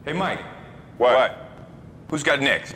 Hey, Mike. What? Who's got next?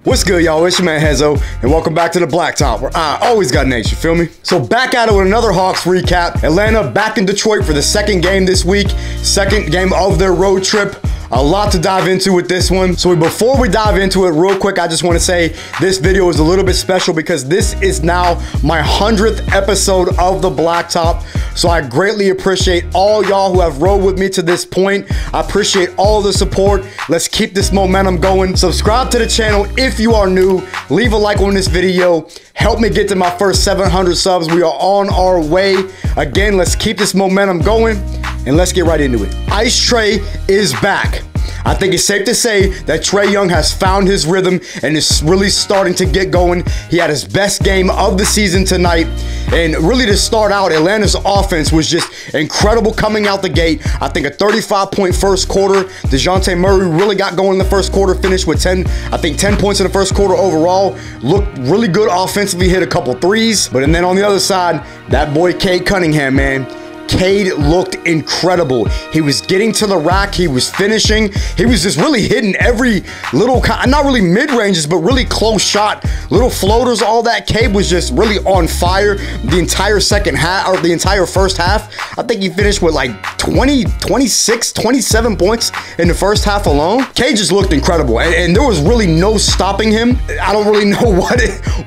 What's good, y'all? It's your man Hezo, and welcome back to the Blacktop, where I always got next, you feel me? So back at it with another Hawks recap. Atlanta back in Detroit for the second game this week, second game of their road trip. A lot to dive into with this one. So before we dive into it real quick, I just want to say this video is a little bit special because this is now my 100th episode of the Blacktop. So I greatly appreciate all y'all who have rode with me to this point. I appreciate all the support. Let's keep this momentum going. Subscribe to the channel if you are new. Leave a like on this video. Help me get to my first 700 subs. We are on our way. Again, let's keep this momentum going and let's get right into it. Ice Trey is back. I think it's safe to say that Trey Young has found his rhythm and is really starting to get going. He had his best game of the season tonight. And really to start out, Atlanta's offense was just incredible coming out the gate. I think a 35-point first quarter. DeJounte Murray really got going in the first quarter, finished with 10 points in the first quarter overall. Looked really good offensively, hit a couple threes. But and then on the other side, that boy Cade Cunningham, man. Cade looked incredible. He was getting to the rack. He was finishing. He was just really hitting every little, not really mid-ranges, but really close shot, little floaters, all that. Cade was just really on fire the entire second half, or the entire first half. I think he finished with like 20, 26, 27 points in the first half alone. Cade just looked incredible, and there was really no stopping him. I don't really know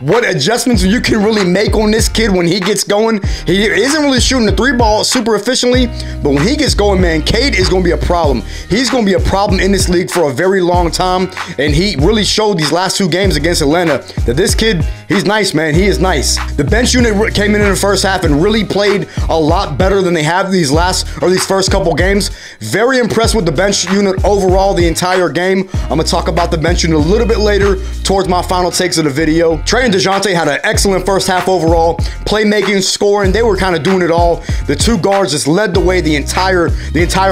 what adjustments you can really make on this kid when he gets going. He isn't really shooting the three ball super efficiently, but when he gets going, man, Cade is going to be a problem. He's going to be a problem in this league for a very long time, and he really showed these last two games against Atlanta that this kid, he's nice, man. He is nice. The bench unit came in the first half and really played a lot better than they have these first couple games. Very impressed with the bench unit overall the entire game. I'm going to talk about the bench unit a little bit later towards my final takes of the video. Trey and DeJounte had an excellent first half overall. Playmaking, scoring, they were kind of doing it all. The two guards just led the way the entire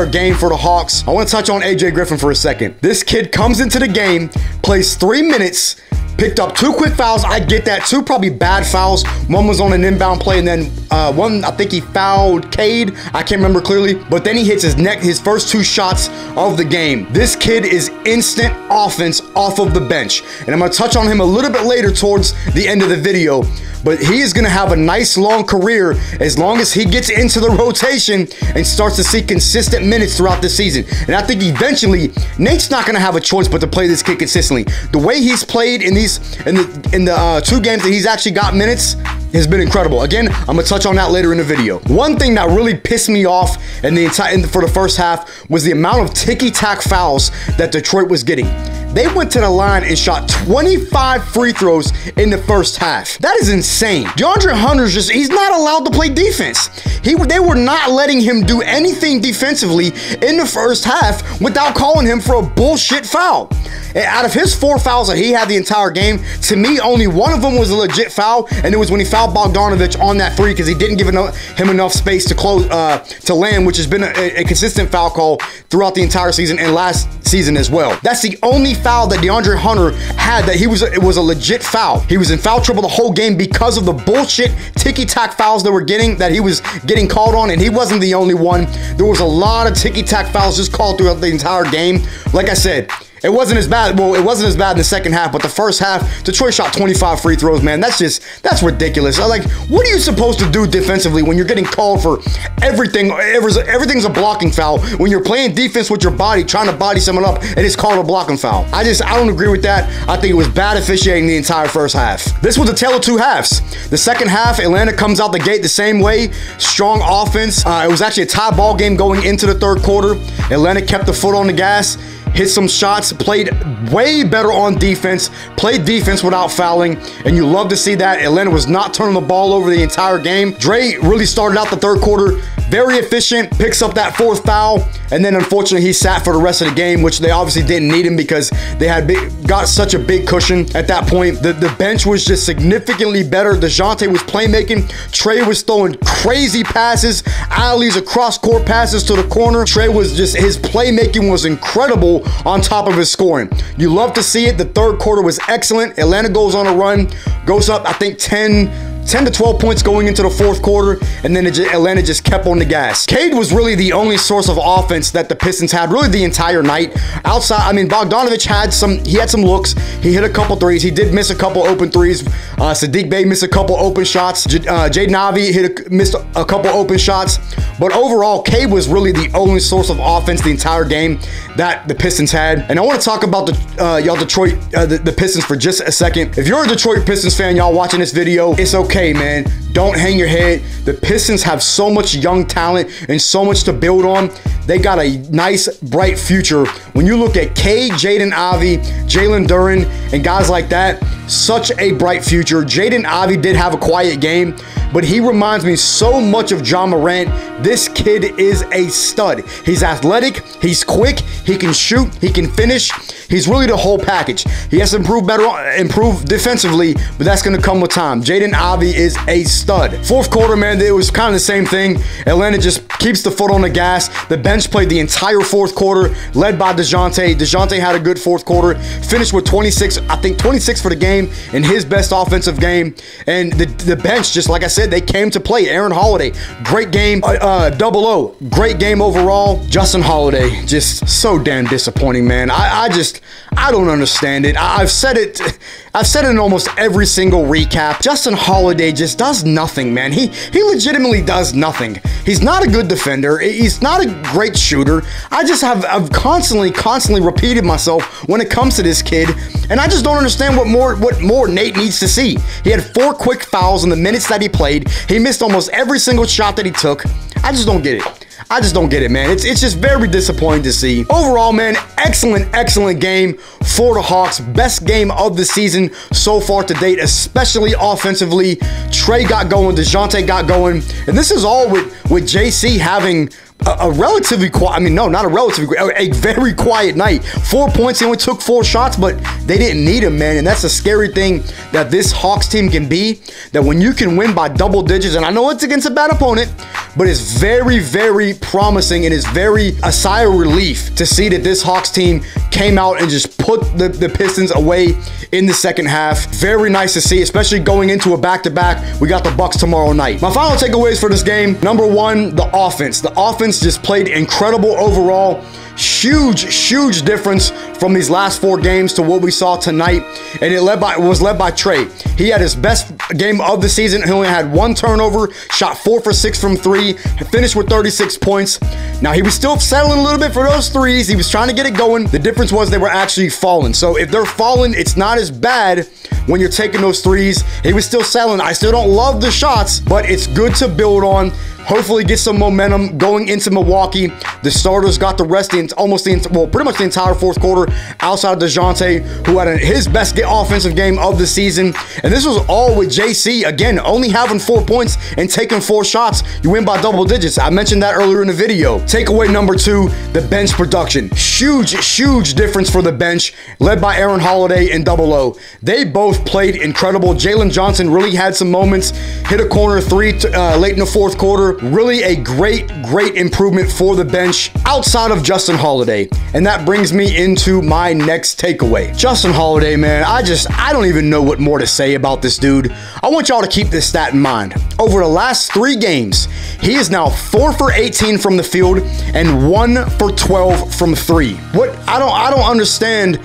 game for the Hawks. I want to touch on AJ Griffin for a second. This kid comes into the game, plays 3 minutes, picked up 2 quick fouls. I get that. 2 probably bad fouls. One was on an inbound play, and then one, I think he fouled Cade. I can't remember clearly, but then he hits his first 2 shots of the game. This kid is instant offense off of the bench, and I'm going to touch on him a little bit later towards the end of the video. But he is going to have a nice long career as long as he gets into the rotation and starts to see consistent minutes throughout the season. And I think eventually Nate's not going to have a choice but to play this kid consistently. The way he's played in the 2 games that he's actually got minutes has been incredible. Again, I'm going to touch on that later in the video. One thing that really pissed me off for the first half was the amount of ticky-tack fouls that Detroit was getting. They went to the line and shot 25 free throws in the first half. That is insane. DeAndre Hunter's he's not allowed to play defense. They were not letting him do anything defensively in the first half without calling him for a bullshit foul. And out of his 4 fouls that he had the entire game, to me, only one of them was a legit foul, and it was when he fouled Bogdanovic on that 3 because he didn't give him enough space to close to land, which has been a consistent foul call throughout the entire season and last season as well. That's the only foul that DeAndre Hunter had that it was a legit foul. He was in foul trouble the whole game because of the bullshit ticky-tack fouls that he was getting called on, and he wasn't the only one. There was a lot of ticky-tack fouls just called throughout the entire game. Like I said, it wasn't as bad. Well, it wasn't as bad in the second half, but the first half, Detroit shot 25 free throws, man. That's ridiculous. Like, what are you supposed to do defensively when you're getting called for everything? Everything's a blocking foul. When you're playing defense with your body, trying to body someone up, and it's called a blocking foul. I don't agree with that. I think it was bad officiating the entire first half. This was a tale of 2 halves. The second half, Atlanta comes out the gate the same way. Strong offense. It was actually a tie ball game going into the third quarter. Atlanta kept the foot on the gas, hit some shots, played way better on defense, played defense without fouling, and you love to see that. Atlanta was not turning the ball over the entire game. Dre really started out the third quarter very efficient, picks up that 4th foul, and then unfortunately he sat for the rest of the game, which they obviously didn't need him because they had got such a big cushion at that point. The bench was just significantly better. DeJounte was playmaking. Trey was throwing crazy passes, alleys, across court passes to the corner. Trey was his playmaking was incredible on top of his scoring. You love to see it. The third quarter was excellent. Atlanta goes on a run, goes up, I think 10 10 to 12 points going into the fourth quarter, and then Atlanta just kept on the gas. Cade was really the only source of offense that the Pistons had really the entire night. Outside, I mean, Bogdanovich had some looks. He hit a couple threes. He did miss a couple open threes. Sadiq Bey missed a couple open shots. Jaden Ivey missed a couple open shots. But overall, Cade was really the only source of offense the entire game that the Pistons had. And I want to talk about the Pistons for just a second. If you're a Detroit Pistons fan, y'all watching this video, it's okay, man. Don't hang your head. The Pistons have so much young talent and so much to build on. They got a nice, bright future. When you look at Cade, Jaden Ivey, Jalen Duren, and guys like that, such a bright future. Jaden Ivey did have a quiet game, but he reminds me so much of John Morant. This kid is a stud. He's athletic, he's quick, he can shoot, he can finish. He's really the whole package. He has to improve defensively, but that's going to come with time. Jaden Ivey is a stud. Fourth quarter, man, it was kind of the same thing. Atlanta just keeps the foot on the gas. The bench played the entire fourth quarter, led by DeJounte. DeJounte had a good fourth quarter, finished with 26, I think 26 for the game in his best offensive game. And the bench, just like I said, they came to play. Aaron Holiday, great game. Double O, great game overall. Justin Holiday, just so damn disappointing, man. I don't understand it. I've said it in almost every single recap. Justin Holiday just does nothing, man. He legitimately does nothing. He's not a good defender. He's not a great shooter. I've constantly repeated myself when it comes to this kid, and I just don't understand what more Nate needs to see. He had 4 quick fouls in the minutes that he played. He missed almost every single shot that he took. I just don't get it. I just don't get it, man. It's just very disappointing to see. Overall, man, excellent game for the Hawks. Best game of the season so far to date, especially offensively. Trey got going, DeJounte got going, and this is all with JC having a relatively quiet, I mean, no, not a relatively, a very quiet night. 4 points, he only took 4 shots, but they didn't need him, man. And that's a scary thing that this Hawks team can be, that when you can win by double digits, and I know it's against a bad opponent, but it's very promising, and it's a sigh of relief to see that this Hawks team came out and just put the Pistons away in the second half. Very nice to see, especially going into a back-to-back. We got the Bucks tomorrow night. My final takeaways for this game: number one, the offense. The offense just played incredible overall. Huge difference from these last 4 games to what we saw tonight, and it was led by Trey. He had his best game of the season. He only had 1 turnover, shot 4 for 6 from 3, finished with 36 points. Now, he was still settling a little bit for those threes. He was trying to get it going. The difference was they were actually falling. So if they're falling, it's not as bad when you're taking those threes. He was still settling. I still don't love the shots, but it's good to build on. Hopefully get some momentum going into Milwaukee. The starters got the rest, pretty much the entire fourth quarter outside of DeJounte, who had his best offensive game of the season. And this was all with JC, again, only having 4 points and taking 4 shots. You win by double digits. I mentioned that earlier in the video. Takeaway number 2, the bench production. Huge difference for the bench, led by Aaron Holiday and Double O. They both played incredible. Jalen Johnson really had some moments, hit a corner 3 late in the fourth quarter. Really a great improvement for the bench outside of Justin Holiday. And that brings me into my next takeaway. Justin Holiday, man, I don't even know what more to say about this dude. I want y'all to keep this stat in mind. Over the last 3 games, he is now 4 for 18 from the field and 1 for 12 from 3. What I don't understand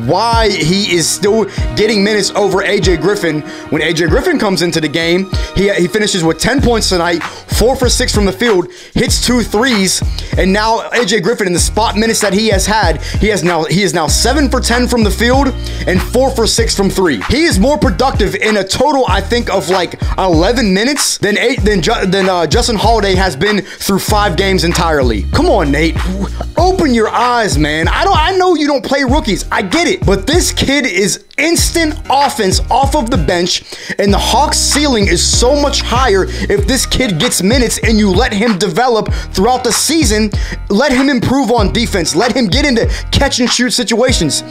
why he is still getting minutes over AJ Griffin. When AJ Griffin comes into the game, he finishes with 10 points tonight, 4 for 6 from the field, hits 2 threes, and now AJ Griffin, in the spot minutes that he has had, he is now 7 for 10 from the field and 4 for 6 from 3. He is more productive in a total, I think, of like 11 minutes than Justin Holiday has been through 5 games entirely. Come on, Nate, open your eyes, man. I know you don't play rookies, I get it, but this kid is instant offense off of the bench, and the Hawks' ceiling is so much higher if this kid gets minutes and you let him develop throughout the season. Let him improve on defense. Let him get into catch and shoot situations.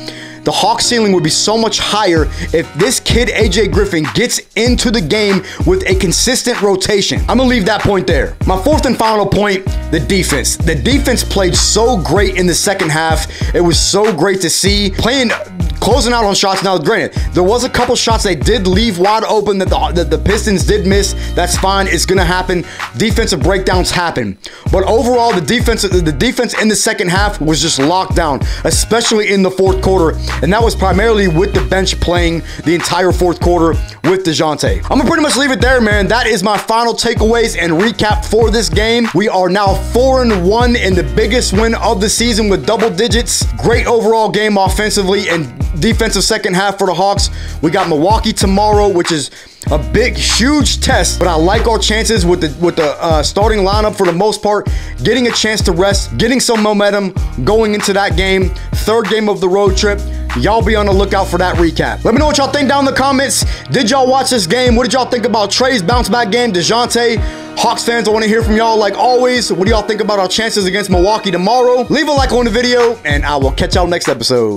The Hawks' ceiling would be so much higher if this kid, AJ Griffin, gets into the game with a consistent rotation. I'm gonna leave that point there. My fourth and final point, the defense. The defense played so great in the second half. It was so great to see. Playing closing out on shots. Now, granted, there was a couple shots they did leave wide open that the Pistons did miss. That's fine. It's going to happen. Defensive breakdowns happen. But overall, the defense in the second half was just locked down, especially in the fourth quarter. And that was primarily with the bench playing the entire fourth quarter with DeJounte. I'm going to pretty much leave it there, man. That is my final takeaways and recap for this game. We are now 4-1 in the biggest win of the season with double digits. Great overall game offensively and defensive second half for the Hawks. We got Milwaukee tomorrow, which is a big, huge test, but I like our chances with the starting lineup for the most part, getting a chance to rest, getting some momentum going into that game. Third game of the road trip. Y'all be on the lookout for that recap. Let me know what y'all think down in the comments. Did y'all watch this game? What did y'all think about Trey's bounce back game? DeJounte? Hawks fans, I want to hear from y'all like always. What do y'all think about our chances against Milwaukee tomorrow? Leave a like on the video, and I will catch y'all next episode.